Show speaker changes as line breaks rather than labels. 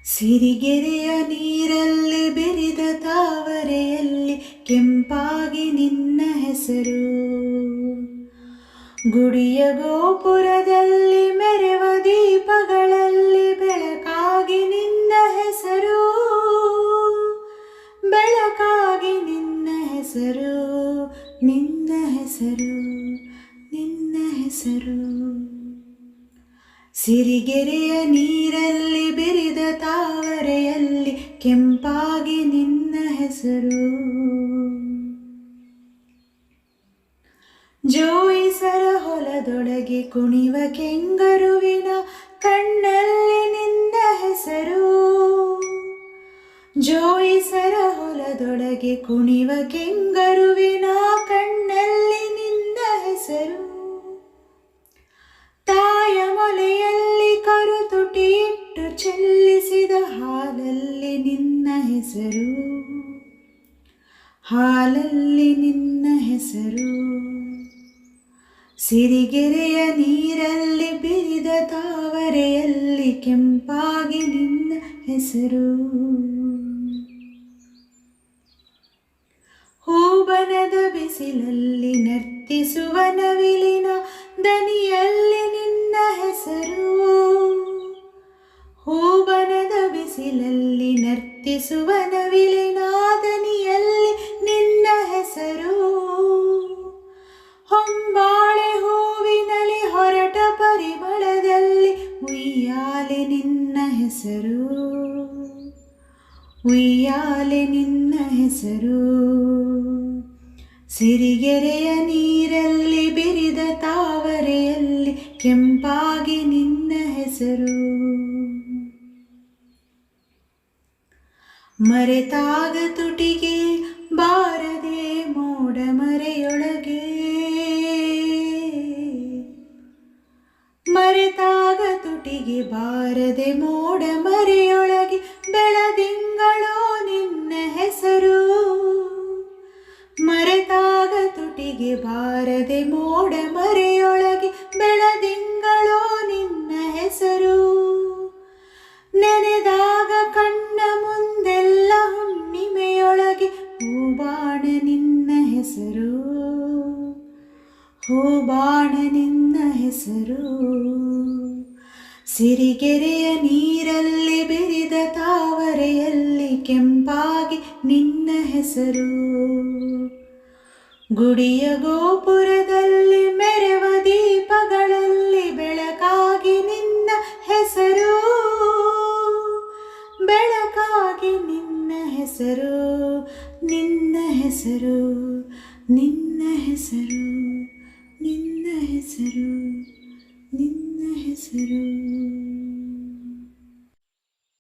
ಸಿರಿಗೆರೆಯ ನೀರಲ್ಲಿ ಬೆರೆದ ತಾವರೆಯಲ್ಲಿ ಕೆಂಪಾಗಿ ನಿನ್ನ ಹೆಸರು. ಗುಡಿಯ ಗೋಪುರದಲ್ಲಿ ಮೆರೆವ ದೀಪಗಳಲ್ಲಿ ಬೆಳಕಾಗಿ ನಿನ್ನ ಹೆಸರು. ಬೆಳಕಾಗಿ ನಿನ್ನ ಹೆಸರು, ನಿನ್ನ ಹೆಸರು, ನಿನ್ನ ಹೆಸರು. ಸಿರಿಗೆರೆಯ ನೀರಲ್ಲಿ ಬೆರೆದ ತಾವರೆಯಲ್ಲಿ ಕೆಂಪಾಗಿ ನಿನ್ನ ಹೆಸರು. ಜೋಯಿಸರ ಹೊಲದೊಳಗೆ ಕುಣಿವ ಕೆಂಗರುವಿನ ಕಣ್ಣಲ್ಲಿ ನಿನ್ನ ಹೆಸರು. ಜೋಯಿಸರ ಹೊಲದೊಳಗೆ ಕುಣಿವ ಕೆಂಗರುವಿನ ಕಣ್ಣಲ್ಲಿ ನಿನ್ನ ಹೆಸರು. ತಾಯ ಮೊಲೆಯಲ್ಲಿ ಕರುತುಟಿ ಇಟ್ಟು ಚೆಲ್ಲಿಸಿದ ಹಾಲಲ್ಲಿ ನಿನ್ನ ಹೆಸರು. ಹಾಲಲ್ಲಿ ನಿನ್ನ ಹೆಸರು. ಸಿರಿಗೆರೆಯ ನೀರಲ್ಲಿ ಬೆರೆದ ತಾವರೆಯಲ್ಲಿ ಕೆಂಪಾಗಿ ನಿನ್ನ ಹೆಸರು. ಹೂಬನದ ಬಿಸಿಲಲ್ಲಿ ನರ್ತಿಸುವ ನವಿಲಿನ ದನಿಯಲ್ಲಿ ನಿನ್ನ ಹೆಸರು. ಹೂಬನದ ಬಿಸಿಲಲ್ಲಿ ನರ್ತಿಸುವ ನವಿಲಿನ ದನಿಯಲ್ಲಿ ನಿನ್ನ ಹೆಸರು. ಹೊಂಬಾಳೆ ಹೂವಿನಲ್ಲಿ ಹೊರಟ ಪರಿಮಳದಲ್ಲಿ ಉಯ್ಯಾಲೆ ನಿನ್ನ ಹೆಸರು. ಉಯ್ಯಾಲೆ ನಿನ್ನ ಹೆಸರು. ಸಿರಿಗೆರೆಯ ನೀರಲ್ಲಿ ಬೆರೆದ ತಾವರೆಯಲ್ಲಿ ಕೆಂಪಾಗಿ ನಿನ್ನ ಹೆಸರು. ಮರೆತಾಗ ತುಟಿಗೆ ಬಾರದೆ ಮೋಡ ಮರೆಯೊಳಗೆ. ಮರೆತಾಗ ತುಟಿಗೆ ಬಾರದೆ ಮೋಡ ಮರೆಯೊಳಗೆ ಬೆಳದಿಂಗಳೋ ನಿನ್ನ ಹೆಸರು. ಮರೆತಾಗ ತುಟಿಗೆ ಬಾರದೆ ಮೋಡ ಮರೆಯೊಳಗೆ ಬೆಳದಿಂಗಳೋ ನಿನ್ನ ಹೆಸರು. ನೆನೆದಾಗ ಕಣ್ಣ ಮುಂದೆಲ್ಲ ಹುಣ್ಣಿಮೆಯೊಳಗೆ ಹೂಬಾಣ ನಿನ್ನ ಹೆಸರು. ಹೂಬಾಣ ನಿನ್ನ ಹೆಸರು. ಸಿರಿಗೆರೆಯ ನೀರಲ್ಲಿ ಬೆರೆದ ತಾವರೆಯಲ್ಲಿ ಕೆಂಪಾಗಿ ನಿನ್ನ ಹೆಸರು. ಗುಡಿಯ ಗೋಪುರದಲ್ಲಿ ಮೆರೆವ ದೀಪಗಳಲ್ಲಿ ಬೆಳಕಾಗಿ ನಿನ್ನ ಹೆಸರು. ಬೆಳಕಾಗಿ ನಿನ್ನ ಹೆಸರು, ನಿನ್ನ ಹೆಸರು, ನಿನ್ನ ಹೆಸರು, ನಿನ್ನ ಹೆಸರು, ನಿನ್ನ ಹೆಸರು.